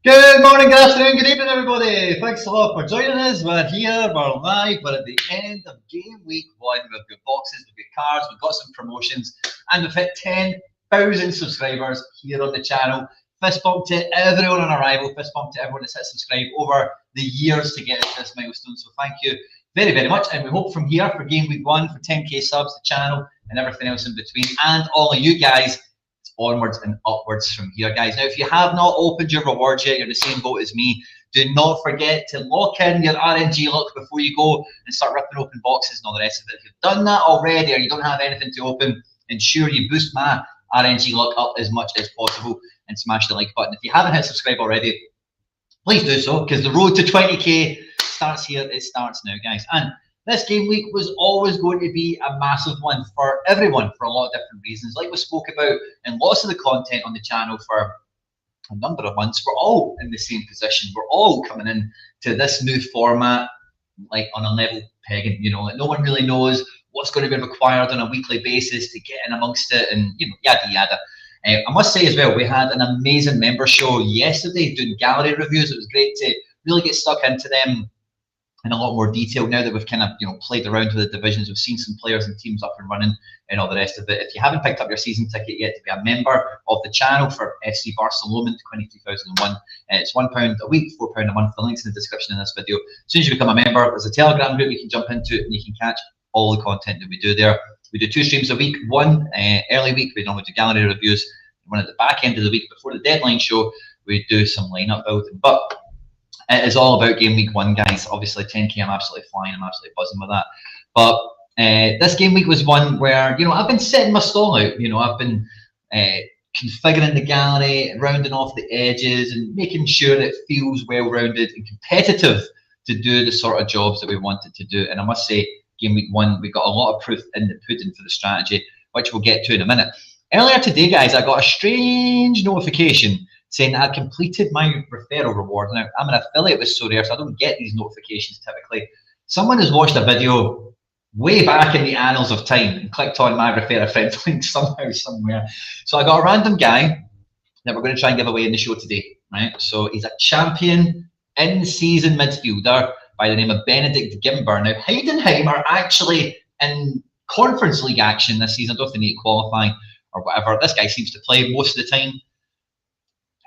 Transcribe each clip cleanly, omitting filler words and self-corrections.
Good morning, good afternoon, good evening, everybody. Thanks a lot for joining us. We're here, we're live, we're at the end of game week 1. We've got boxes, we've got cards, we've got some promotions, and we've hit 10,000 subscribers here on the channel. Fist bump to everyone on arrival, fist bump to everyone that's hit subscribe over the years to get to this milestone. So thank you very, very much. And we hope from here for game week 1, for 10k subs, the channel, and everything else in between, and all of you guys, onwards and upwards from here, guys. Now, if you have not opened your rewards yet, you're the same boat as me. Do not forget to lock in your RNG luck before you go and start ripping open boxes and all the rest of it. If you've done that already or you don't have anything to open, ensure you boost my RNG luck up as much as possible and smash the like button. If you haven't hit subscribe already, please do so, because the road to 20k starts here. It starts now, guys. And this game week was always going to be a massive one for everyone for a lot of different reasons. Like we spoke about in lots of the content on the channel for a number of months, we're all in the same position. We're all coming in to this new format, like on a level pegging, you know, like no one really knows what's going to be required on a weekly basis to get in amongst it, and, you know, yada, yada. I must say as well, we had an amazing member show yesterday doing gallery reviews. It was great to really get stuck into them in a lot more detail now that we've kind of, you know, played around with the divisions. We've seen some players and teams up and running and all the rest of it. If you haven't picked up your season ticket yet to be a member of the channel for FC Barcelona 2001, it's £1 a week, £4 a month. The link's in the description in this video. As soon as you become a member, there's a Telegram group you can jump into and you can catch all the content that we do there. We do 2 streams a week. One early week, we normally do gallery reviews. One at the back end of the week before the deadline show, we do some lineup building. But it is all about game week 1, guys. Obviously, 10k, I'm absolutely flying. I'm absolutely buzzing with that. But this game week was one where, you know, I've been setting my stall out. You know, I've been configuring the gallery, rounding off the edges, and making sure it feels well-rounded and competitive to do the sort of jobs that we wanted to do. And I must say, game week 1, we got a lot of proof in the pudding for the strategy, which we'll get to in a minute. Earlier today, guys, I got a strange notification saying that I completed my referral reward. Now, I'm an affiliate with Sorare, so I don't get these notifications typically. Someone has watched a video way back in the annals of time and clicked on my refer a friend link somehow, somewhere. So I got a random guy that we're going to try and give away in the show today, right? So he's a champion in-season midfielder by the name of Benedict Gimber. Now, Heidenheim are actually in Conference League action this season. I don't know if they need to qualify or whatever. This guy seems to play most of the time.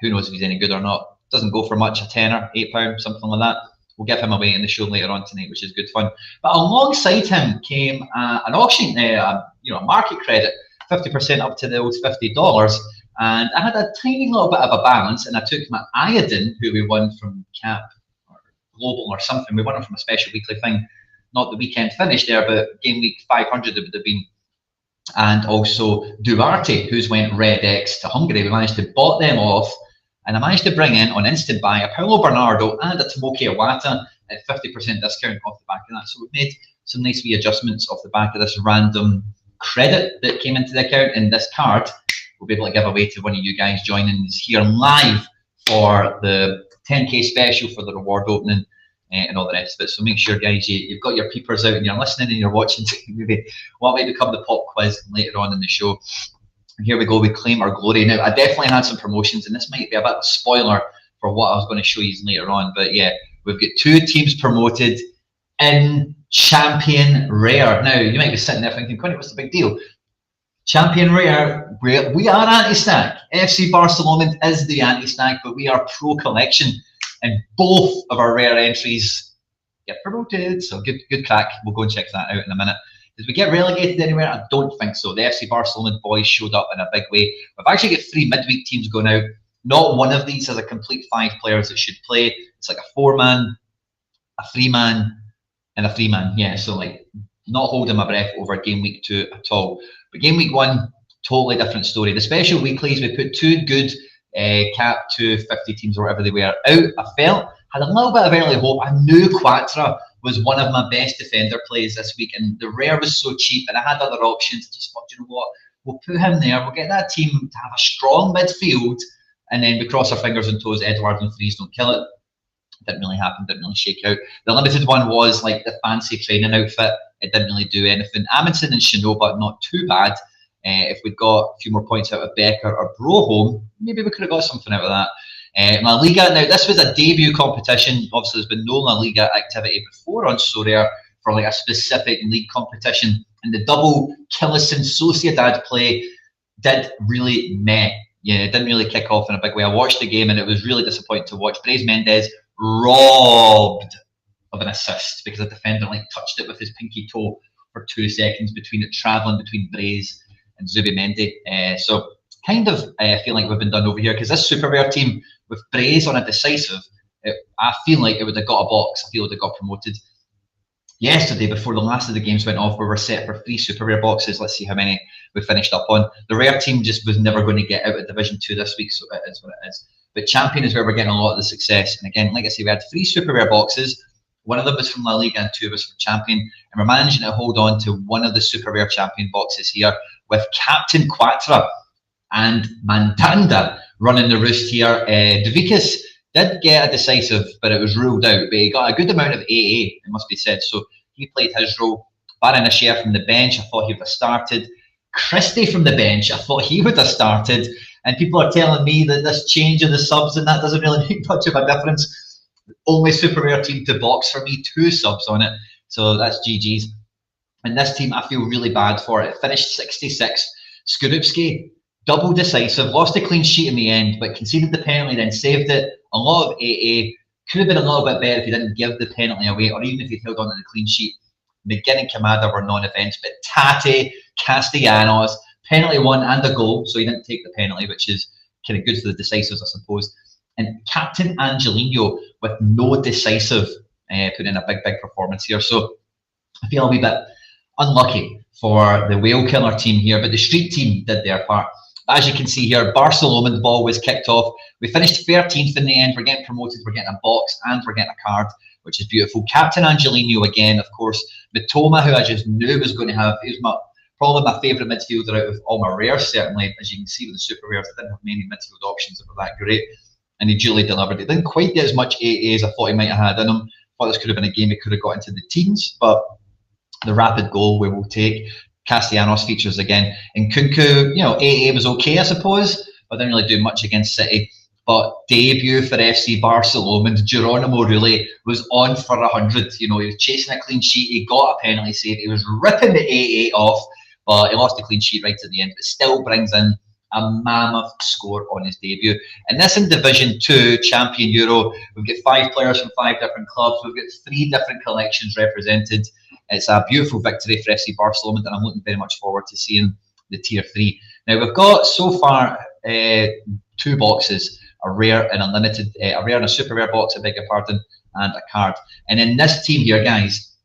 Who knows if he's any good or not? Doesn't go for much, a tenner, £8, something like that. we'll give him away in the show later on tonight, which is good fun. But alongside him came an auction, a market credit, 50% up to the old $50. And I had a tiny little bit of a balance, and I took my Iodine, who we won from Cap or Global or something. We won it from a special weekly thing, not the weekend finish there, but game week 500 it would have been. And also Duarte, who's went Red X to Hungary. We managed to bought them off, and I managed to bring in on instant buy a Paulo Bernardo and a Tomoki Iwata at 50% discount off the back of that. So we've made some nice wee adjustments off the back of this random credit that came into the account, and this card we'll be able to give away to one of you guys joining us here live for the 10k special for the reward opening and all the rest of it. So make sure, guys, you've got your peepers out and you're listening and you're watching maybe what might become the pop quiz later on in the show. And here we go, we claim our glory. Now, I definitely had some promotions, and this might be a bit of a spoiler for what I was going to show you later on, but yeah, we've got 2 teams promoted in Champion Rare. Now, you might be sitting there thinking, Quinny, what's the big deal? Champion Rare, we are anti-stack. FC Barcelona is the anti-stack, but we are pro collection, and both of our rare entries get promoted. So good crack. We'll go and check that out in a minute. Did we get relegated anywhere? I don't think so. The FC Barcelona boys showed up in a big way. We've actually got 3 midweek teams going out. Not one of these has a complete 5 players that should play. It's like a 4-man, a 3-man, and a 3-man. Yeah, so like not holding my breath over game week 2 at all. But game week 1, totally different story. The special weeklies, we put 2 good cap 250 teams or whatever they were out. I felt, had a little bit of early hope. I knew Quattro was one of my best defender plays this week, and the rare was so cheap, and I had other options. I just thought, you know what, we'll put him there. We'll get that team to have a strong midfield, and then we cross our fingers and toes. Edward and Freeze don't kill it. Didn't really happen. Didn't really shake out. The limited one was like the fancy training outfit. It didn't really do anything. Amundsen and Shinoba, not too bad. If we'd got a few more points out of Becker or Broholm, maybe we could have got something out of that. La Liga, now this was a debut competition. Obviously, there's been no La Liga activity before on Sorare for like a specific league competition. And the double Killison Sociedad play did really meh. Yeah, it didn't really kick off in a big way. I watched the game and it was really disappointing to watch. Brais Mendes robbed of an assist because a defender like touched it with his pinky toe for 2 seconds between it travelling between Brais and Zubimendi. So kind of feel like we've been done over here because this super rare team with Brais on a decisive, I feel like it would have got a box. I feel it would have got promoted. Yesterday, before the last of the games went off, we were set for 3 super rare boxes. Let's see how many we finished up on. The rare team just was never going to get out of Division 2 this week, so it is what it is. But Champion is where we're getting a lot of the success. And again, like I say, we had 3 super rare boxes. One of them was from La Liga and 2 was from Champion. And we're managing to hold on to one of the super rare Champion boxes here with Captain Quattro and Mandanda running the roost here. Devikas did get a decisive, but it was ruled out. But he got a good amount of AA, it must be said. So he played his role. Baron Asher from the bench, I thought he would have started. Christie from the bench, I thought he would have started. And people are telling me that this change in the subs and that doesn't really make much of a difference. Only super rare team to box for me, 2 subs on it. So that's GG's. And this team, I feel really bad for it. It finished 66. Skorupski, double decisive, lost a clean sheet in the end, but conceded the penalty, then saved it. A lot of AA. Could have been a little bit better if he didn't give the penalty away, or even if he'd held on to the clean sheet. McGinn and Kamada were non-events, but Tate, Castellanos, penalty 1 and a goal, so he didn't take the penalty, which is kind of good for the decisives, I suppose. And Captain Angelino with no decisive, put in a big performance here. So I feel a wee bit unlucky for the Whale Killer team here, but the Street team did their part. As you can see here, Barcelona's ball was kicked off. We finished 13th in the end. We're getting promoted, we're getting a box, and we're getting a card, which is beautiful. Captain Angelino again, of course. Mitoma, who I just knew was going to have, he was probably my favourite midfielder out of all my rares, certainly. As you can see with the super rares, I didn't have many midfield options that were that great. And he duly delivered. He didn't quite get as much AA as I thought he might have had in him. I thought this could have been a game he could have got into the teens, but the rapid goal we will take. Castellanos features again. And Kunku, you know, AA was okay, I suppose, but didn't really do much against City. But debut for FC Barcelona, Geronimo Rulli was on for 100. You know, he was chasing a clean sheet. He got a penalty save. He was ripping the AA off, but he lost a clean sheet right at the end. But still brings in a mammoth score on his debut. And this in Division 2 Champion Euro, we've got 5 players from 5 different clubs. We've got 3 different collections represented. It's a beautiful victory for FC Barcelona, and I'm looking very much forward to seeing the Tier 3. Now, we've got so far 2 boxes, a rare and a limited, a rare and a super rare box, I beg your pardon, and a card. And in this team here, guys,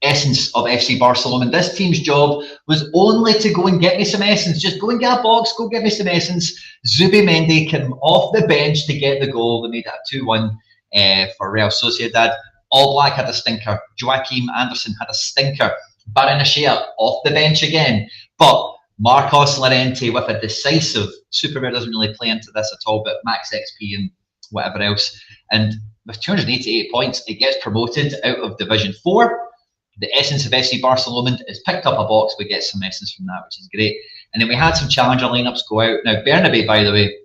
essence of FC Barcelona, this team's job was only to go and get me some essence. Just go and get a box, go get me some essence. Zubimendi came off the bench to get the goal. They made it a 2-1 for Real Sociedad. All Black had a stinker. Joachim Anderson had a stinker. Baranachea off the bench again. But Marcos Llorente with a decisive, super rare doesn't really play into this at all, but max XP and whatever else. And with 288 points, it gets promoted out of Division 4. The essence of FC Barcelona is picked up a box. We get some essence from that, which is great. And then we had some challenger lineups go out. Now, Bernabe, by the way,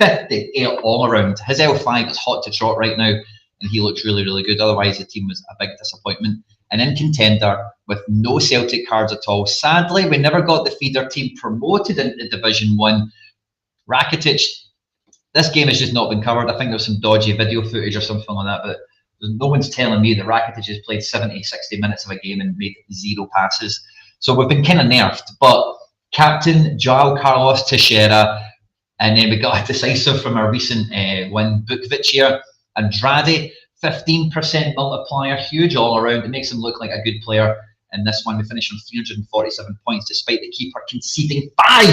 58 all around. His L5 is hot to trot right now, and he looks really, really good. Otherwise, the team was a big disappointment. And in contender, with no Celtic cards at all. Sadly, we never got the feeder team promoted into Division 1. Rakitic, this game has just not been covered. I think there was some dodgy video footage or something like that, but no one's telling me that Rakitic has played 70, 60 minutes of a game and made 0 passes. So we've been kind of nerfed. But captain João Carlos Teixeira, and then we got a decisive from our recent win, Bukvic here. Andrade, 15% multiplier, huge all around. It makes him look like a good player. And this one, we finished on 347 points, despite the keeper conceding 5.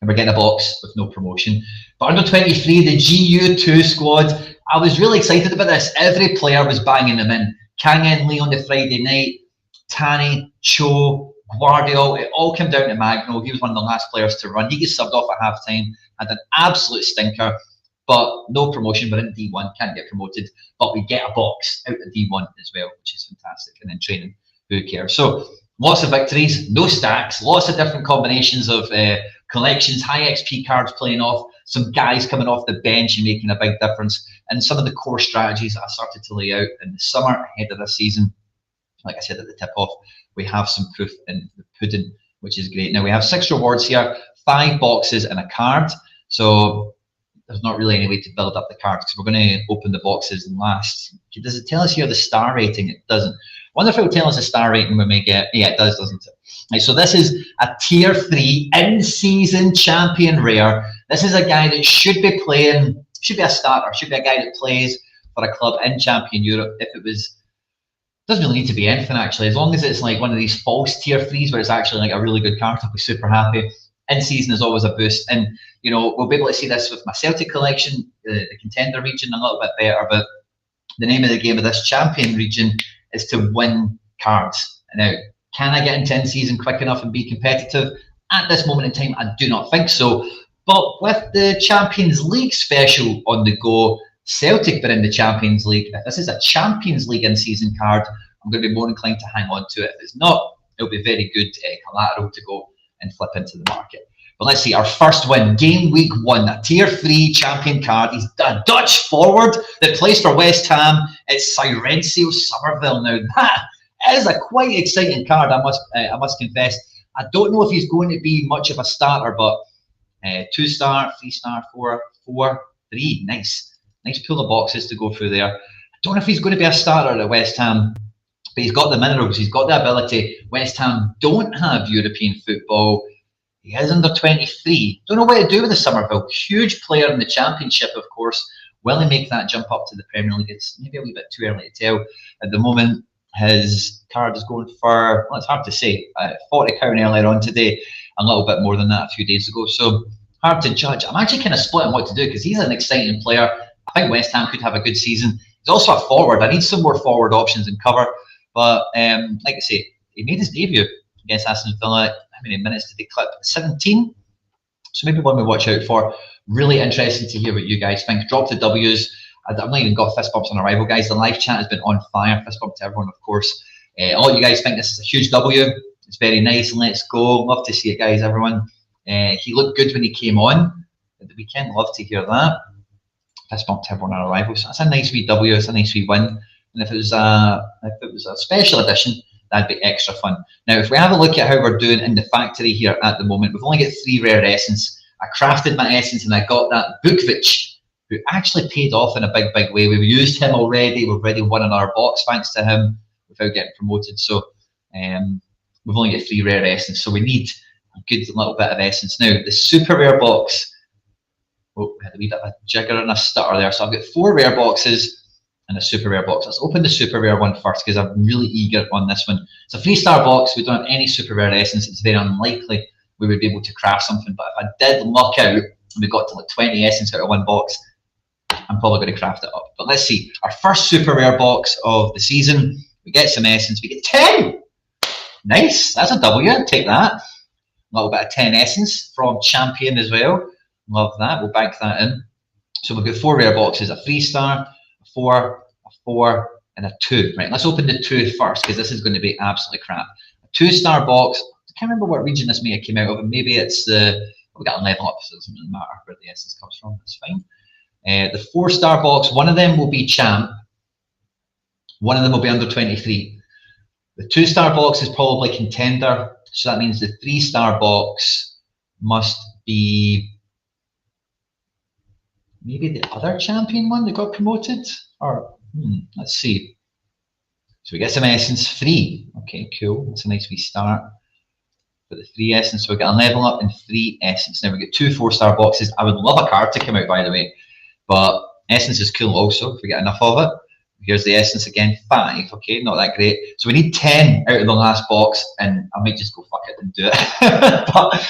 And we're getting a box with no promotion. But under 23, the GU2 squad, I was really excited about this. Every player was banging them in. Kang In Lee on the Friday night, Tani, Cho, Guardiol, it all came down to Magno. He was one of the last players to run. He gets subbed off at half-time, had an absolute stinker. But no promotion. We're in D1, can't get promoted, but we get a box out of D1 as well, which is fantastic. And then training, who cares? So lots of victories, no stacks, lots of different combinations of collections, high XP cards playing off, some guys coming off the bench and making a big difference, and some of the core strategies that I started to lay out in the summer ahead of this season. Like I said at the tip-off, we have some proof in the pudding, which is great. Now we have 6 rewards here, 5 boxes and a card. So there's not really any way to build up the cards because we're going to open the boxes last. Does it tell us here the star rating? It doesn't. I wonder if it will tell us the star rating when we get. Yeah, it does, doesn't it? Right, so this is a Tier 3 in-season champion rare. This is a guy that should be playing, should be a starter, should be a guy that plays for a club in Champion Europe. If it was, doesn't really need to be anything actually. As long as it's like one of these false Tier 3s where it's actually like a really good card, I'll be super happy. In season is always a boost, and you know we'll be able to see this with my Celtic collection, the contender region a little bit better. But the name of the game of this champion region is to win cards. Now, can I get into in season quick enough and be competitive? At this moment in time, I do not think so. But with the Champions League special on the go, Celtic but in the Champions League. If this is a Champions League in season card, I'm going to be more inclined to hang on to it. If it's not, it'll be very good collateral to go and flip into the market. But let's see, our first win, game week 1, a Tier 3 champion card. He's a Dutch forward that plays for West Ham. It's Sirencio Somerville. Now that is a quite exciting card, I must confess. I don't know if he's going to be much of a starter, but 2-star, 3-star, 4, 4, 3, nice pool of boxes to go through there. I don't know if he's going to be a starter at West Ham, but he's got the minerals, he's got the ability. West Ham don't have European football. He is under 23. Don't know what to do with the Somerville. Huge player in the Championship, of course. Will he make that jump up to the Premier League? It's maybe a wee bit too early to tell. At the moment, his card is going for, well, it's hard to say, £40 earlier on today, a little bit more than that a few days ago. So hard to judge. I'm actually kind of split on what to do because he's an exciting player. I think West Ham could have a good season. He's also a forward. I need some more forward options in cover. But like I say, he made his debut against Aston Villa. How many minutes did he clip? 17. So maybe one we watch out for. Really interesting to hear what you guys think. Drop the W's. I've not even got fist bumps on arrival, guys. The live chat has been on fire. Fist bump to everyone, of course. All you guys think this is a huge W. It's very nice. Let's go. Love to see it, guys, everyone. He looked good when he came on at the weekend. Love to hear that. Fist bump to everyone on arrival. So that's a nice wee W. It's a nice wee win. And if it was a special edition, that'd be extra fun. Now, if we have a look at how we're doing in the factory here at the moment, we've only got 3 rare essence. I crafted my essence and I got that Bukvich, who actually paid off in a big, big way. We've used him already. We've already won in our box thanks to him without getting promoted. So we've only got 3 rare essence. So we need a good little bit of essence. Now, the super rare box, oh, we had a wee bit of a jigger and a stutter there. So I've got 4 rare boxes and a super rare box. Let's open the super rare one first because I'm really eager on this one. It's a 3-star box. We don't have any super rare essence. It's very unlikely we would be able to craft something. But if I did luck out and we got to like 20 essence out of one box, I'm probably going to craft it up. But let's see. Our first super rare box of the season. We get some essence. We get 10. Nice. That's a W. Take that. A little bit of 10 essence from Champion as well. Love that. We'll bank that in. So we've got 4 rare boxes. A 3-star, a 4, a 4, and a 2. Right, let's open the 2 first because this is going to be absolutely crap. A 2-star box. I can't remember what region this may have came out of. Maybe it's the... we got a level up, so it doesn't really matter where the essence comes from. That's fine. The 4-star box, one of them will be Champ. One of them will be under 23. The 2-star box is probably Contender. So that means the 3-star box must be maybe the other Champion one that got promoted. Or, let's see. So we get some essence, 3. Okay, cool. That's a nice wee start. For the 3 essence, so we got a level up and 3 essence. Now we get 2 4-star boxes. I would love a card to come out, by the way. But essence is cool also, if we get enough of it. Here's the essence again, 5. Okay, not that great. So we need 10 out of the last box, and I might just go fuck it and do it. But,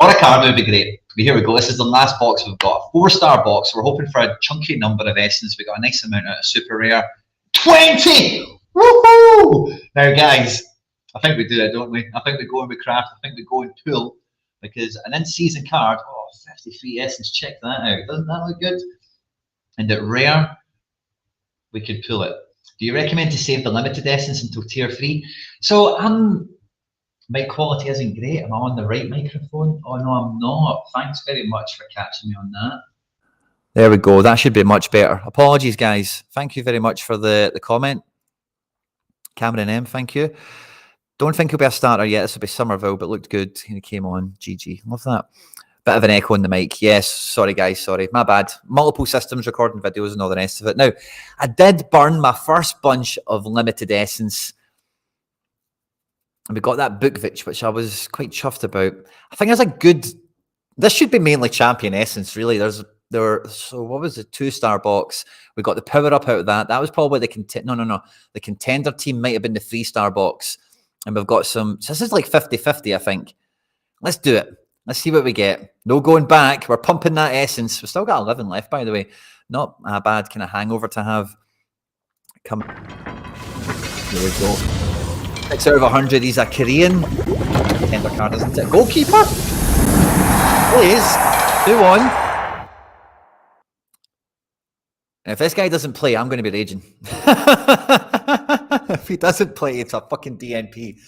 or a card would be great. But here we go. This is the last box we've got. A 4-star box. We're hoping for a chunky number of essence. We got a nice amount out of super rare. 20! Woohoo! Now, guys, I think we do it, don't we? I think we go and we craft. I think we go and pull. Because an in-season card, 53 essence, check that out. Doesn't that look good? And at rare, we could pull it. Do you recommend to save the limited essence until tier 3? So my quality isn't great. Am I on the right microphone? Oh no, I'm not. Thanks very much for catching me on that. There we go. That should be much better. Apologies, guys. Thank you very much for the comment. Cameron M, thank you. Don't think he'll be a starter yet. This will be Somerville, but looked good. He came on. GG. Love that. Bit of an echo on the mic. Yes. Sorry, guys. Sorry. My bad. Multiple systems recording videos and all the rest of it. Now, I did burn my first bunch of limited essence. And we got that Bukvich, which I was quite chuffed about. I think there's a good... This should be mainly Champion essence, really. So what was the 2-star box? We got the power up out of that. That was probably the the Contender team might have been the 3-star box. And we've got some... So this is like 50-50, I think. Let's do it. Let's see what we get. No going back. We're pumping that essence. We've still got 11 left, by the way. Not a bad kind of hangover to have. Come. There we go. 6 out of 100. He's a Korean. Tender card, isn't it? Goalkeeper. Please. 2-1. If this guy doesn't play, I'm going to be raging. If he doesn't play, it's a fucking DNP.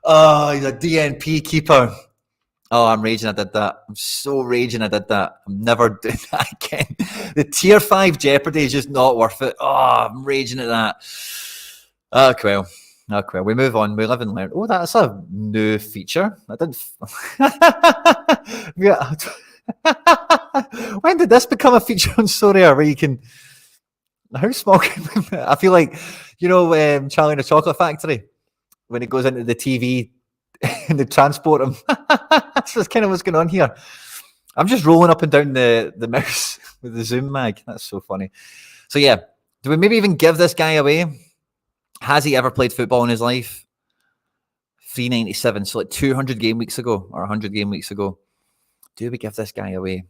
Oh, he's a DNP keeper. Oh, I'm raging I did that. I'm so raging I did that. I'm never doing that again. The tier 5 Jeopardy is just not worth it. Oh, I'm raging at that. Okay, well. Okay, well. We move on. We live and learn. Oh, that's a new feature. I didn't... Yeah. When did this become a feature on Sorare where you can... How small can we... I feel like, you know, Charlie in the Chocolate Factory, when it goes into the TV and they transport him. That's kind of what's going on here. I'm just rolling up and down the mouse with the Zoom mag. That's so funny. So yeah, do we maybe even give this guy away? Has he ever played football in his life? 397, so like 200 game weeks ago or 100 game weeks ago. Do we give this guy away?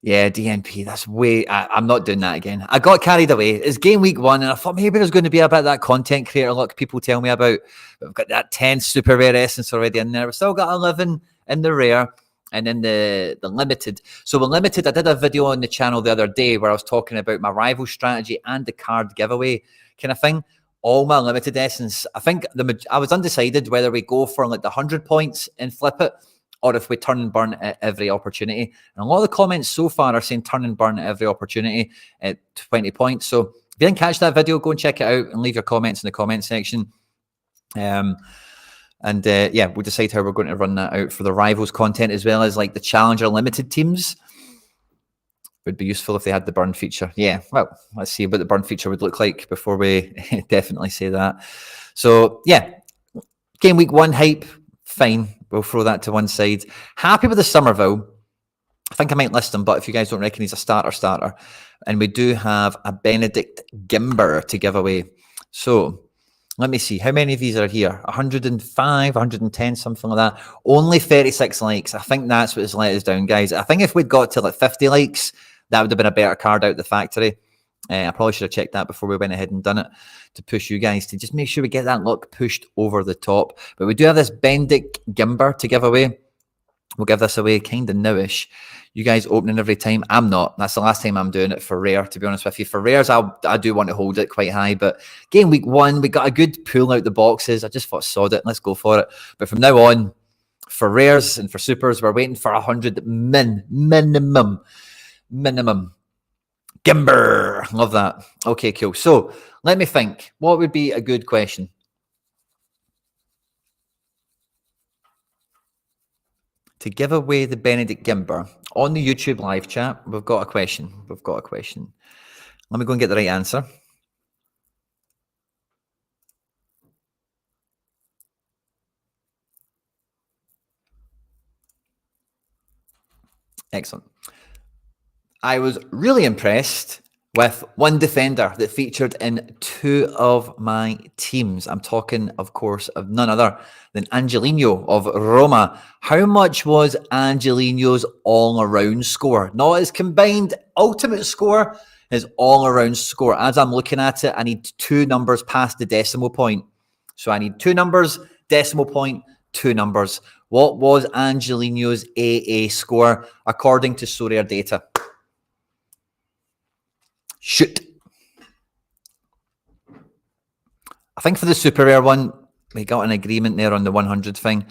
Yeah, DNP, that's way... I'm not doing that again. I got carried away. It's game week 1, and I thought maybe there's going to be a bit of that content creator luck people tell me about. But we've got that 10 super rare essence already in there. We've still got 11 in the rare and in the limited. So with limited, I did a video on the channel the other day where I was talking about my rival strategy and the card giveaway kind of thing. All my limited essence. I think I was undecided whether we go for like the 100 points and flip it, or if we turn and burn at every opportunity. And a lot of the comments so far are saying turn and burn at every opportunity at 20 points. So if you didn't catch that video, go and check it out and leave your comments in the comment section. Yeah, we'll decide how we're going to run that out for the rivals content, as well as like the Challenger limited teams. Would be useful if they had the burn feature. Yeah, well, let's see what the burn feature would look like before we definitely say that. So yeah, game week 1 hype, fine. We'll throw that to one side. Happy with the Somerville. I think I might list him, but if you guys don't reckon he's a starter. And we do have a Benedict Gimber to give away. So let me see. How many of these are here? 105, 110, something like that. Only 36 likes. I think that's what has let us down, guys. I think if we'd got to like 50 likes, that would have been a better card out the factory. I probably should have checked that before we went ahead and done it to push you guys to just make sure we get that luck pushed over the top. But we do have this Benedict Gimber to give away. We'll give this away kind of nowish. You guys opening every time. I'm not. That's the last time I'm doing it for rare, to be honest with you. For rares, I do want to hold it quite high. But game week 1, we got a good pull out the boxes. I just thought, sod it. Let's go for it. But from now on, for rares and for supers, we're waiting for 100 minimum. Gimber. Love that. Okay, cool. So let me think. What would be a good question? To give away the Benedict Gimber on the YouTube live chat, we've got a question. Let me go and get the right answer. Excellent. I was really impressed with one defender that featured in 2 of my teams. I'm talking, of course, of none other than Angelino of Roma. How much was Angelino's all-around score? Not his combined ultimate score, his all-around score. As I'm looking at it, I need 2 numbers past the decimal point. So I need 2 numbers, decimal point, 2 numbers. What was Angelino's AA score according to Sorare data? Shoot. I think for the super rare one, we got an agreement there on the 100 thing.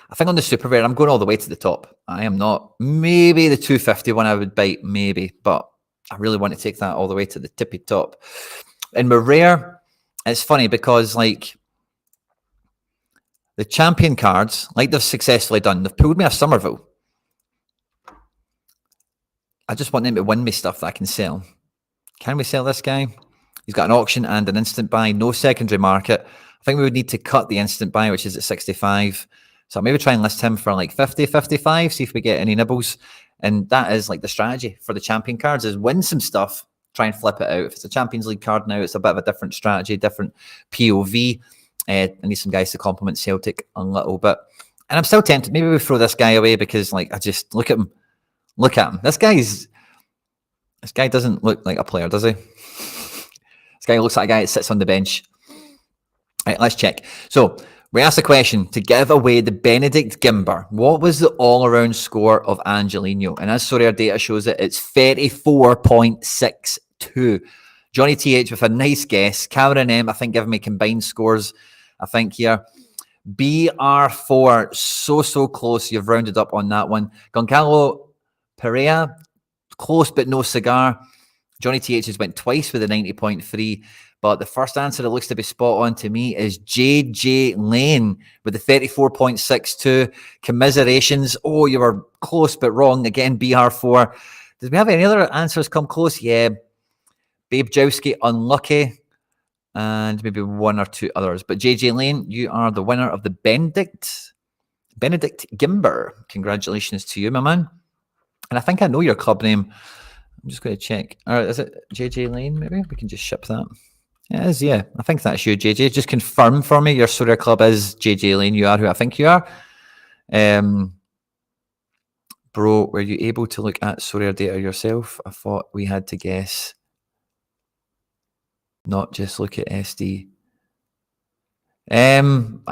I think on the super rare, I'm going all the way to the top. I am not. Maybe the 250 one I would bite, maybe, but I really want to take that all the way to the tippy top. And with rare, it's funny because like the champion cards, like they've successfully done, they've pulled me a Somerville. I just want them to win me stuff that I can sell. Can we sell this guy? He's got an auction and an instant buy, no secondary market. I think we would need to cut the instant buy, which is at 65. So I'll maybe try and list him for like 50, 55, see if we get any nibbles. And that is like the strategy for the champion cards is win some stuff, try and flip it out. If it's a Champions League card now, it's a bit of a different strategy, different POV. I need some guys to compliment Celtic a little bit. And I'm still tempted. Maybe we throw this guy away because like I just look at him. Look at him. This guy doesn't look like a player, does he? This guy looks like a guy that sits on the bench. All right, let's check. So we asked the question to give away the Benedict Gimber. What was the all-around score of Angelino? And as Sorare data shows it, it's 34.62. Johnny TH with a nice guess. Cameron M, I think, giving me combined scores, I think, here. BR4, so close. You've rounded up on that one. Goncalo Perea, close but no cigar. Johnny TH has went twice with a 90.3, but the first answer that looks to be spot on to me is JJ Lane with the 34.62. Commiserations. Oh, you were close but wrong. Again, BR4. Did we have any other answers come close? Yeah. Babe Jowski, unlucky. And maybe 1 or 2 others. But JJ Lane, you are the winner of the Benedict Gimber. Congratulations to you, my man. And I think I know your club name. I'm just going to check. All right, is it JJ Lane, maybe? We can just ship that. It is, yeah. I think that's you, JJ. Just confirm for me your Sorare club is JJ Lane. You are who I think you are. Bro, were you able to look at Sorare data yourself? I thought we had to guess. Not just look at SD. I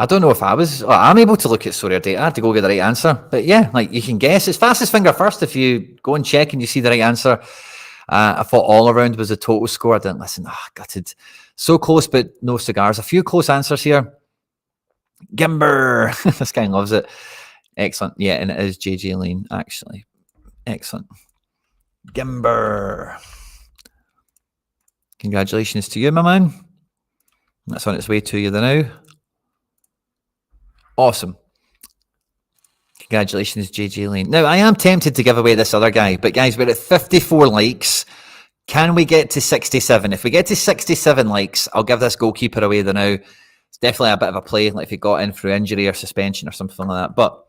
don't know if I'm able to look at Sorare data. I had to go get the right answer. But yeah, like you can guess. It's fastest finger first if you go and check and you see the right answer. I thought all around was the total score. I didn't listen. Gutted. So close, but no cigars. A few close answers here. Gimber. This guy loves it. Excellent. Yeah, and it is JJ Lane, actually. Excellent. Gimber. Congratulations to you, my man. That's on its way to you now. Awesome. Congratulations, JJ Lane. Now, I am tempted to give away this other guy, but guys, we're at 54 likes. Can we get to 67? If we get to 67 likes, I'll give this goalkeeper away the now. It's definitely a bit of a play, like if he got in through injury or suspension or something like that. But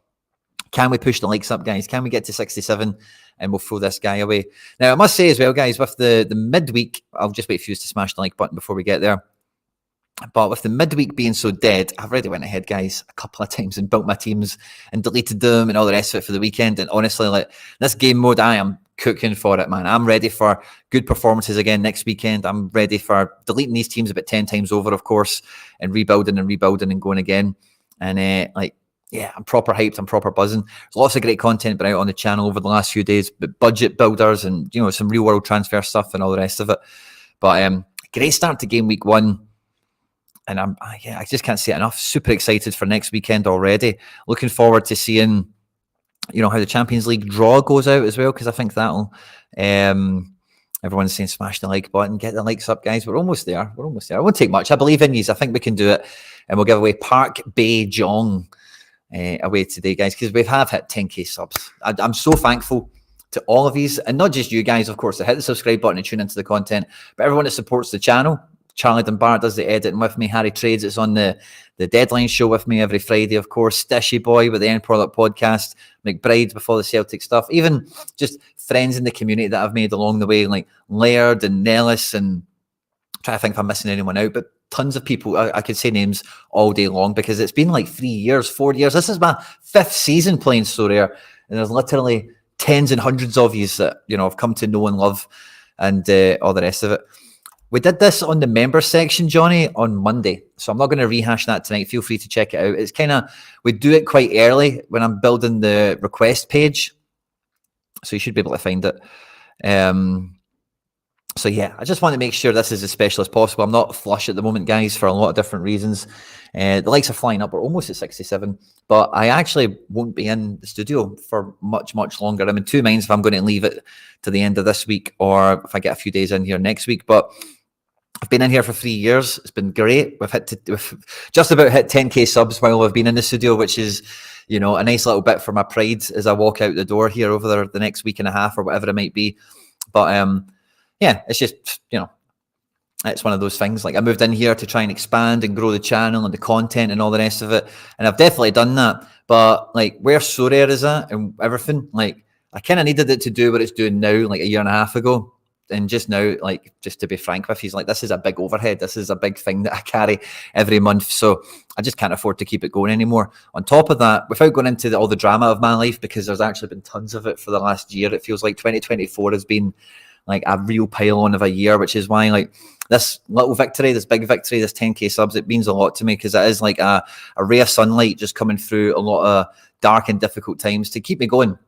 can we push the likes up, guys? Can we get to 67? And we'll throw this guy away. Now, I must say as well, guys, with the midweek, I'll just wait for you to smash the like button before we get there. But with the midweek being so dead, I've already went ahead, guys, a couple of times and built my teams and deleted them and all the rest of it for the weekend. And honestly, like this game mode, I am cooking for it, man. I'm ready for good performances again next weekend. I'm ready for deleting these teams about 10 times over, of course, and rebuilding and going again. And yeah, I'm proper hyped. I'm proper buzzing. There's lots of great content been out on the channel over the last few days, but budget builders and, you know, some real world transfer stuff and all the rest of it. But great start to game week 1. And I just can't say it enough. Super excited for next weekend already. Looking forward to seeing, you know, how the Champions League draw goes out as well, because I think that'll. Everyone's saying smash the like button, get the likes up, guys. We're almost there. We're almost there. It won't take much. I believe in you. I think we can do it, and we'll give away Park Bay Jong away today, guys, because we have hit 10k subs. I'm so thankful to all of these, and not just you guys, of course, that hit the subscribe button and tune into the content, but everyone that supports the channel. Charlie Dunbar does the editing with me. Harry Trades is on the Deadline show with me every Friday, of course. Stishy Boy with the End Product podcast. McBride before the Celtic stuff. Even just friends in the community that I've made along the way, like Laird and Nellis, and I'm trying to think if I'm missing anyone out, but tons of people. I could say names all day long because it's been like 3 years, 4 years. This is my 5th season playing Sorare, and there's literally tens and hundreds of you that, you know, I've come to know and love, and all the rest of it. We did this on the member section, Johnny, on Monday. So I'm not going to rehash that tonight. Feel free to check it out. It's kind of, we do it quite early when I'm building the request page. So you should be able to find it. So yeah, I just want to make sure this is as special as possible. I'm not flush at the moment, guys, for a lot of different reasons. The likes are flying up. We're almost at 67. But I actually won't be in the studio for much, much longer. I'm in two minds if I'm going to leave it to the end of this week or if I get a few days in here next week. But I've been in here for 3 years. It's been great. We've just about hit 10k subs while I've been in the studio, which is, you know, a nice little bit for my pride as I walk out the door here over the next week and a half or whatever it might be. But yeah, it's just, you know, it's one of those things. Like I moved in here to try and expand and grow the channel and the content and all the rest of it, and I've definitely done that. But like where Sorare is at and everything, like I kind of needed it to do what it's doing now, like a year and a half ago. And just now, like, just to be frank with you, like, this is a big overhead. This is a big thing that I carry every month. So I just can't afford to keep it going anymore. On top of that, without going into all the drama of my life, because there's actually been tons of it for the last year, it feels like 2024 has been like a real pile on of a year, which is why like this little victory, this big victory, this 10k subs, it means a lot to me because it is like a ray of sunlight just coming through a lot of dark and difficult times to keep me going.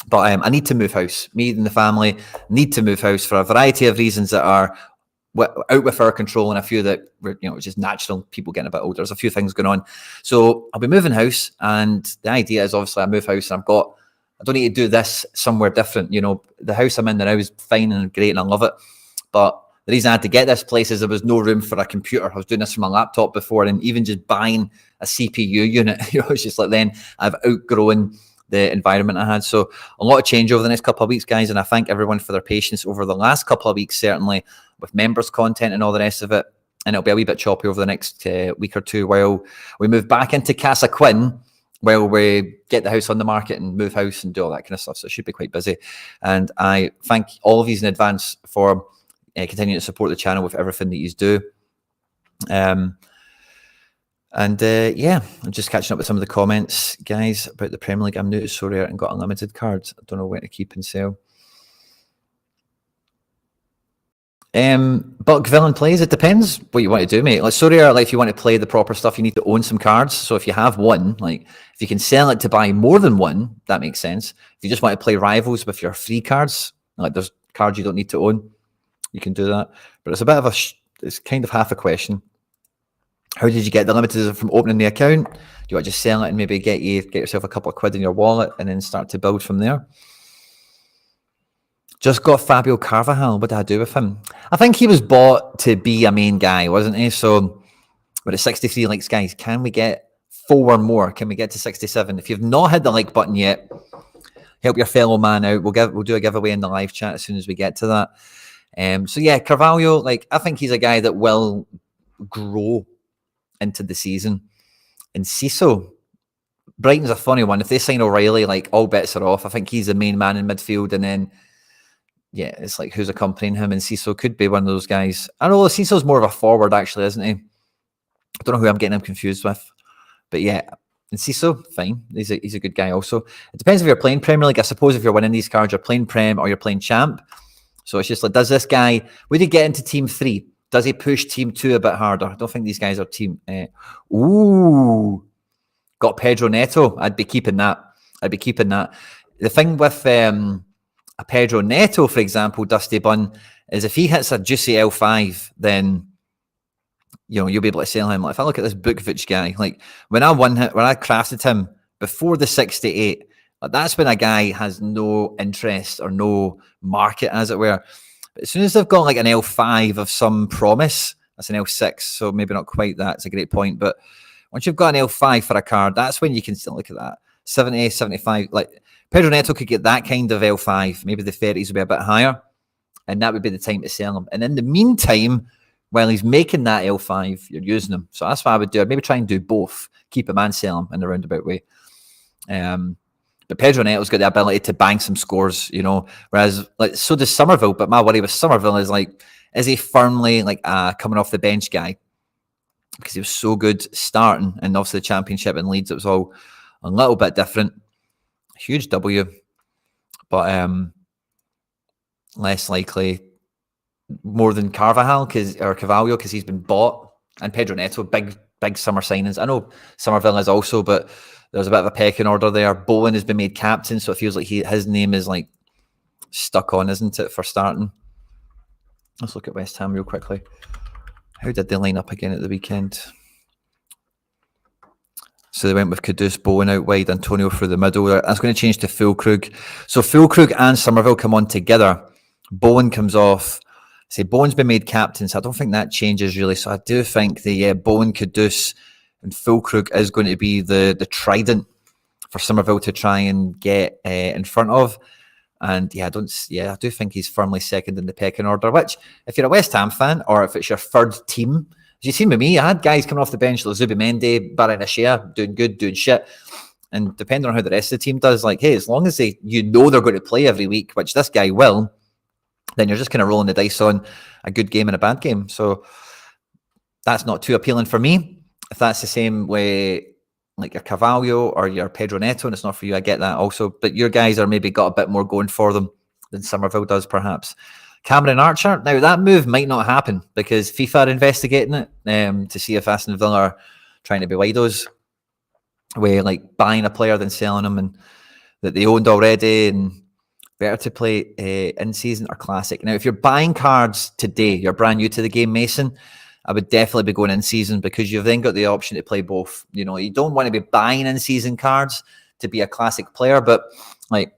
But I need to move house. Me and the family need to move house for a variety of reasons that are out with our control, and a few that were, you know, just natural. People getting a bit older. There's a few things going on. So I'll be moving house, and the idea is obviously I move house, and I don't need to do this somewhere different. You know, the house I'm in now is fine and great, and I love it. But the reason I had to get this place is there was no room for a computer. I was doing this from my laptop before, and even just buying a CPU unit, you know, it's just like then I've outgrown the environment I had. So a lot of change over the next couple of weeks, guys, and I thank everyone for their patience over the last couple of weeks, certainly with members content and all the rest of it. And it'll be a wee bit choppy over the next week or two while we move back into Casa Quinn, while we get the house on the market and move house and do all that kind of stuff. So it should be quite busy. And I thank all of you in advance for continuing to support the channel with everything that you do. Yeah, I'm just catching up with some of the comments, guys, about the Premier League. I'm new to Sorare and got unlimited cards. I don't know where to keep and sell. Buck Villain plays. It depends what you want to do, mate. Like Sorare, like if you want to play the proper stuff, you need to own some cards. So if you have one, like if you can sell it to buy more than one, that makes sense. If you just want to play rivals with your free cards, like there's cards you don't need to own, you can do that. But it's a bit of it's kind of half a question. How did you get the limited from opening the account? Do you want to just sell it and maybe get yourself a couple of quid in your wallet and then start to build from there? Just got Fabio Carvajal. What did I do with him? I think he was bought to be a main guy, wasn't he? So, with the 63 likes, guys, can we get 4 more. Can we get to 67? If you've not hit the like button yet, help your fellow man out. We'll do a giveaway in the live chat as soon as we get to that. So yeah, Carvalho, like I think he's a guy that will grow into the season. And Ciso, Brighton's a funny one. If they sign O'Reilly, like all bets are off. I think he's the main man in midfield, and then yeah, it's like who's accompanying him, and Ciso could be one of those guys. I know Ciso's more of a forward, actually, isn't he? I don't know who I'm getting him confused with, but yeah, and Ciso, fine. He's a good guy. Also, it depends if you're playing Premier League. I suppose if you're winning these cards, you're playing Prem or you're playing Champ. So it's just like, does this guy? Would he get into Team 3? Does he push Team 2 a bit harder? I don't think these guys are team. Ooh. Got Pedro Neto. I'd be keeping that. The thing with a Pedro Neto, for example, Dusty Bun, is if he hits a juicy L5, then you'll be able to sell him. Like if I look at this Bukvic guy, like when I crafted him before the 68, like that's when a guy has no interest or no market, as it were. But as soon as they've got like an L5 of some promise, that's an L6, so maybe not quite that. It's a great point, but once you've got an L5 for a card, that's when you can still look at that. 70, 75, like Pedro Neto could get that kind of L5. Maybe the 30s would be a bit higher, and that would be the time to sell him. And in the meantime, while he's making that L5, you're using him. So that's what I would do. I'd maybe try and do both. Keep him and sell him in a roundabout way. But Pedro Neto's got the ability to bang some scores, whereas like so does Somerville. But my worry with Somerville is like, is he firmly like coming off the bench guy? Because he was so good starting, and obviously the Championship and Leeds, it was all a little bit different. Huge W, but less likely more than Carvalho because he's been bought, and Pedro Neto, big summer signings. I know Somerville is also, but there's a bit of a pecking order there. Bowen has been made captain, so it feels like his name is like stuck on, isn't it, for starting? Let's look at West Ham real quickly. How did they line up again at the weekend? So they went with Kudus, Bowen out wide, Antonio through the middle. That's going to change to Füllkrug. So Füllkrug and Somerville come on together. Bowen comes off. Say Bowen's been made captain, so I don't think that changes really. So I do think the Bowen, Kudus, and Füllkrug is going to be the trident for Somerville to try and get in front of. And I do think he's firmly second in the pecking order, which if you're a West Ham fan or if it's your third team, as you've seen with me, I had guys coming off the bench like Zubimendi, Baranashia, doing good, doing shit. And depending on how the rest of the team does, like, hey, as long as they're going to play every week, which this guy will, then you're just kind of rolling the dice on a good game and a bad game. So that's not too appealing for me. If that's the same way, like your Carvalho or your Pedro Neto, and it's not for you, I get that also. But your guys are maybe got a bit more going for them than Somerville does, perhaps. Cameron Archer, now that move might not happen because FIFA are investigating it to see if Aston Villa are trying to be widos, where like buying a player than selling them, and that they owned already, and better to play in season or classic. Now, if you're buying cards today, you're brand new to the game, Mason, I would definitely be going in season because you've then got the option to play both. You don't want to be buying in season cards to be a classic player, but like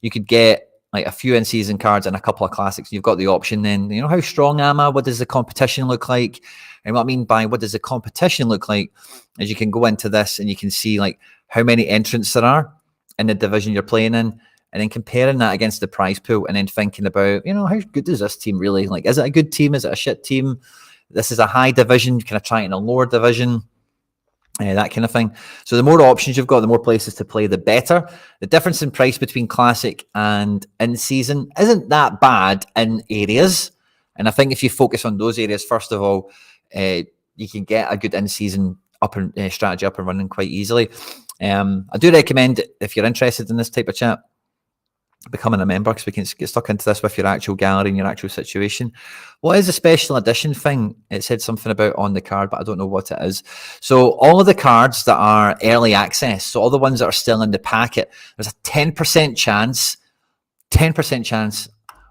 you could get like a few in season cards and a couple of classics. You've got the option then, how strong am I? What does the competition look like? And what I mean by what does the competition look like is you can go into this and you can see like how many entrants there are in the division you're playing in, and then comparing that against the prize pool and then thinking about, how good is this team really? Like, is it a good team? Is it a shit team? This is a high division. Can I try it in a lower division? That kind of thing. So the more options you've got, the more places to play, the better. The difference in price between classic and in-season isn't that bad in areas. And I think if you focus on those areas, first of all, you can get a good in-season strategy up and running quite easily. I do recommend, if you're interested in this type of chat, becoming a member, because we can get stuck into this with your actual gallery and your actual situation. What is a special edition thing? It said something about on the card, but I don't know what it is. So all of the cards that are early access, so all the ones that are still in the packet, there's a 10% chance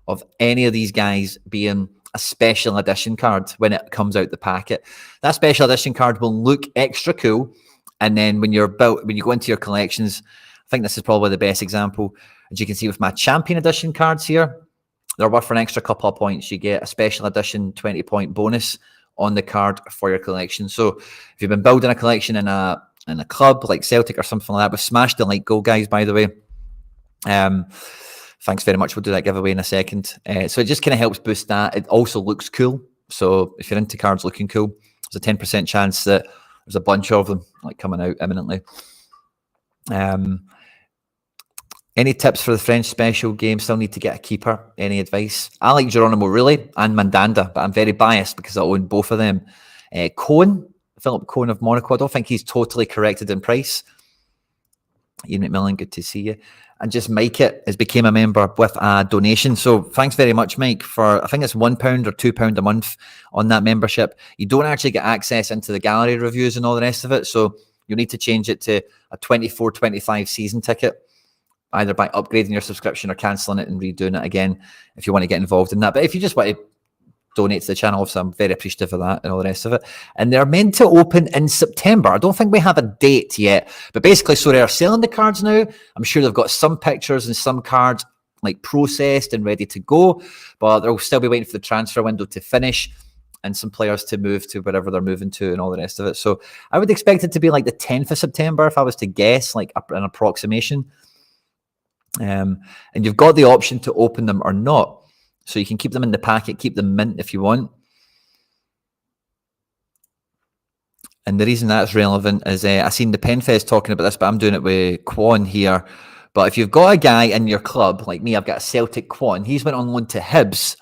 of any of these guys being a special edition card when it comes out the packet. That special edition card will look extra cool, and then when you go into your collections, I think this is probably the best example. As you can see with my Champion Edition cards here, they're worth an extra couple of points. You get a special edition 20-point bonus on the card for your collection. So if you've been building a collection in a club like Celtic or something like that, we've smashed the like goal, guys, by the way. Thanks very much. We'll do that giveaway in a second. So it just kind of helps boost that. It also looks cool. So if you're into cards looking cool, there's a 10% chance that there's a bunch of them like coming out imminently. Any tips for the French special game? Still need to get a keeper. Any advice? I like Geronimo Rulli and Mandanda, but I'm very biased because I own both of them. Philip Cohen of Monaco. I don't think he's totally corrected in price. Ian McMillan, good to see you. And just Mike has became a member with a donation. So thanks very much, Mike, for I think it's £1 or £2 a month on that membership. You don't actually get access into the gallery reviews and all the rest of it. So you'll need to change it to a 24-25 season ticket, either by upgrading your subscription or cancelling it and redoing it again if you want to get involved in that. But if you just want to donate to the channel, obviously I'm very appreciative of that and all the rest of it. And they're meant to open in September. I don't think we have a date yet, but basically Sorare are selling the cards now. I'm sure they've got some pictures and some cards like processed and ready to go, but they'll still be waiting for the transfer window to finish and some players to move to wherever they're moving to and all the rest of it. So I would expect it to be like the 10th of September if I was to guess, like an approximation. And you've got the option to open them or not. So you can keep them in the packet, keep them mint if you want. And the reason that's relevant is I seen the Penfest talking about this, but I'm doing it with Quan here. But if you've got a guy in your club, like me, I've got a Celtic Quan. He's went on loan to Hibs.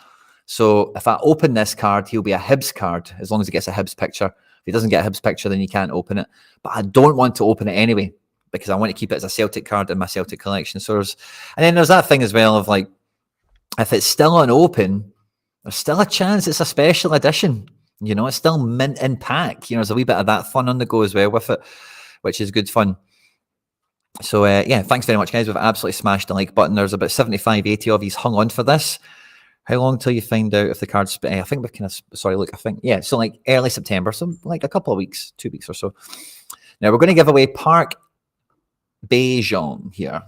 So if I open this card, he'll be a Hibs card, as long as he gets a Hibs picture. If he doesn't get a Hibs picture, then you can't open it. But I don't want to open it anyway, because I want to keep it as a Celtic card in my Celtic collection. So and then there's that thing as well of like, if it's still unopened, there's still a chance it's a special edition. You know, it's still mint in pack. You know, there's a wee bit of that fun on the go as well with it, which is good fun. So, yeah, thanks very much, guys. We've absolutely smashed the like button. There's about 75, 80 of you hung on for this. How long till you find out if the card's... I think we're kind of... Sorry, look, I think... Yeah, so like early September. So like a couple of weeks, 2 weeks or so. Now, we're going to give away Park Beijing here.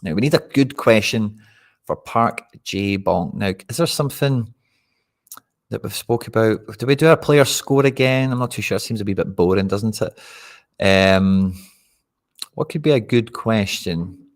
Now, we need a good question for Park J Bong. Now, is there something that we've spoke about? Do we do our player score again? I'm not too sure. It seems a wee bit boring, doesn't it? What could be a good question?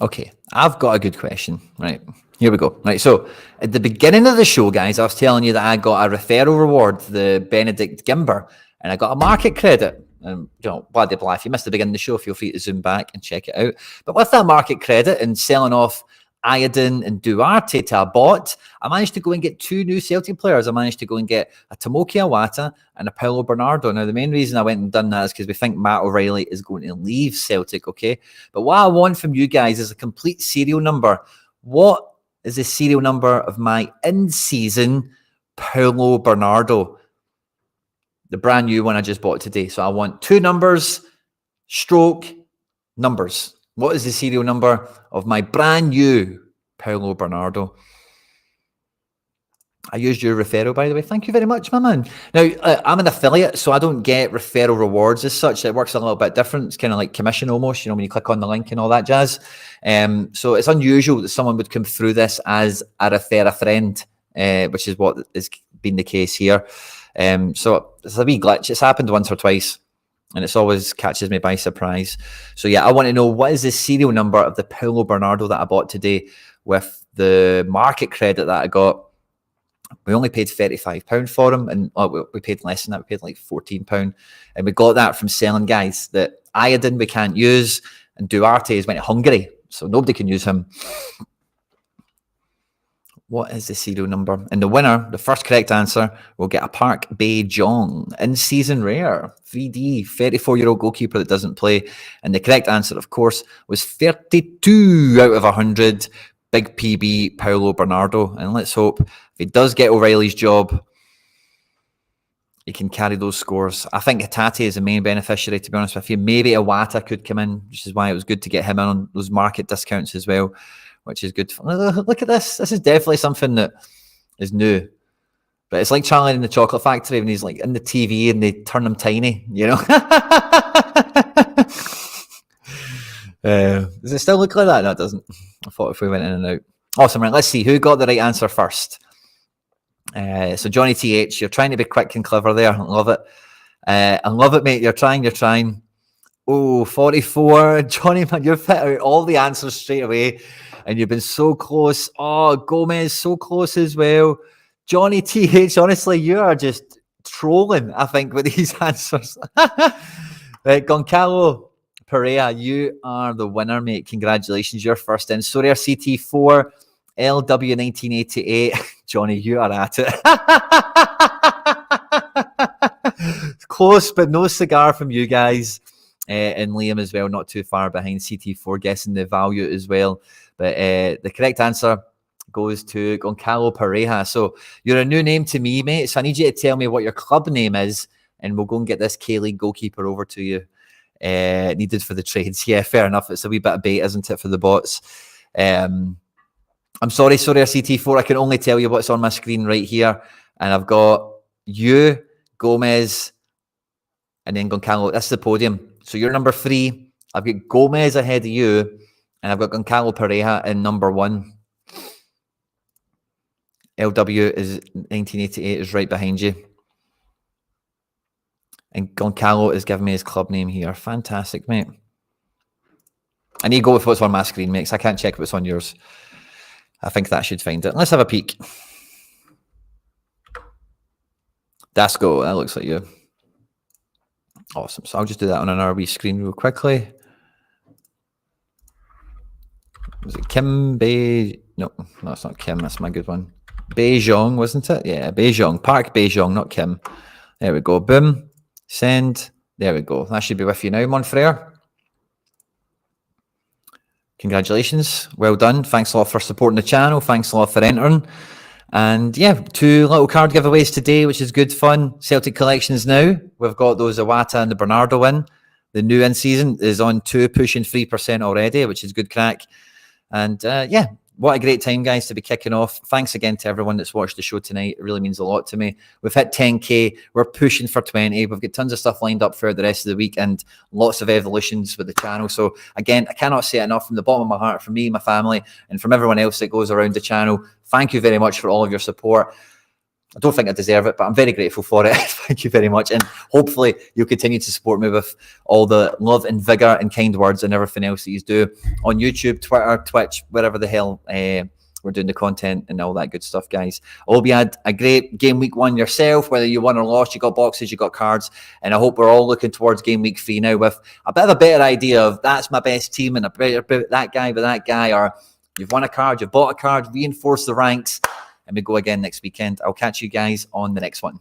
Okay, I've got a good question. Right, here we go. Right, so at the beginning of the show, guys, I was telling you that I got a referral reward, the Benedict Gimber, and I got a market credit. And you know, blah, blah, blah. If you missed the beginning of the show, feel free to zoom back and check it out. But with that market credit and selling off Iodine and Duarte to a bot, I managed to go and get 2 new Celtic players. I managed to go and get a Tomoki Iwata and a Paulo Bernardo. Now, the main reason I went and done that is because we think Matt O'Reilly is going to leave Celtic, okay? But what I want from you guys is a complete serial number. What is the serial number of my in-season Paulo Bernardo? The brand new one I just bought today. So I want 2 numbers, stroke, numbers. What is the serial number of my brand new Paulo Bernardo? I used your referral, by the way. Thank you very much, my man. Now, I'm an affiliate, so I don't get referral rewards as such. It works a little bit different. It's kind of like commission almost, you know, when you click on the link and all that jazz. So it's unusual that someone would come through this as a refer a friend, which is what has been the case here. So it's a wee glitch. It's happened once or twice, and it's always catches me by surprise. So yeah, I want to know what is the serial number of the Paulo Bernardo that I bought today with the market credit that I got. We only paid £35 for him, and we paid less than that. We paid like £14, and we got that from selling guys that Iodine we can't use, and Duarte is went to Hungary, so nobody can use him. What is the serial number? And the winner, the first correct answer, will get a Park Beijing in-season rare, 3D, 34-year-old goalkeeper that doesn't play. And the correct answer, of course, was 32 out of 100, big PB Paulo Bernardo. And let's hope if he does get O'Reilly's job, he can carry those scores. I think Hatate is the main beneficiary, to be honest with you. Maybe Iwata could come in, which is why it was good to get him in on those market discounts as well, which is good. Look at this. This is definitely something that is new. But it's like Charlie in the Chocolate Factory when he's like in the TV and they turn him tiny, you know? Does it still look like that? No, it doesn't. I thought if we went in and out. Awesome, right? Let's see who got the right answer first. So Johnny TH, you're trying to be quick and clever there. I love it. I love it, mate. You're trying. Oh, 44. Johnny, man, you've hit out all the answers straight away. And you've been so close. Oh, Gomez, so close as well. Johnny TH, honestly, you are just trolling, I think, with these answers. Goncalo Perea, you are the winner, mate. Congratulations. You're first in. Sorare CT4, LW1988. Johnny, you are at it. Close, but no cigar from you guys. And Liam as well, not too far behind CT4, guessing the value as well. But the correct answer goes to Goncalo Pereja. So you're a new name to me, mate. So I need you to tell me what your club name is, and we'll go and get this K-League goalkeeper over to you. Needed for the trades. Yeah, fair enough. It's a wee bit of bait, isn't it, for the bots? I'm sorry, CT4. I can only tell you what's on my screen right here. And I've got you, Gomez, and then Goncalo. That's the podium. So you're number 3. I've got Gomez ahead of you, and I've got Goncalo Pereja in number 1. LW is 1988 is right behind you. And Goncalo is giving me his club name here. Fantastic, mate. I need to go with what's on my screen, mate, because I can't check what's on yours. I think that should find it. Let's have a peek. Dasco, that looks like you. Awesome. So I'll just do that on an RB screen real quickly. Was it Kim Bay? No, it's not Kim. That's my good one. Beijong, wasn't it? Yeah, Beijong. Park Beijong, not Kim. There we go. Boom. Send. There we go. That should be with you now, Monfrere. Congratulations. Well done. Thanks a lot for supporting the channel. Thanks a lot for entering. And yeah, 2 little card giveaways today, which is good fun. Celtic collections now. We've got those Iwata and the Bernardo in. The new in season is on 2, pushing 3% already, which is good crack. And yeah, what a great time, guys, to be kicking off. Thanks again to everyone that's watched the show tonight. It really means a lot to me. We've hit 10K. We're pushing for 20. We've got tons of stuff lined up for the rest of the week and lots of evolutions with the channel. So again, I cannot say enough from the bottom of my heart, from me, my family, and from everyone else that goes around the channel. Thank you very much for all of your support. I don't think I deserve it, but I'm very grateful for it. Thank you very much. And hopefully you'll continue to support me with all the love and vigor and kind words and everything else that you do on YouTube, Twitter, Twitch, wherever the hell we're doing the content and all that good stuff, guys. I hope you had a great game week 1 yourself, whether you won or lost. You got boxes, you got cards. And I hope we're all looking towards game week 3 now with a bit of a better idea of that's my best team and a better that guy with that guy, or you've won a card, you've bought a card, reinforce the ranks. And we go again next weekend. I'll catch you guys on the next one.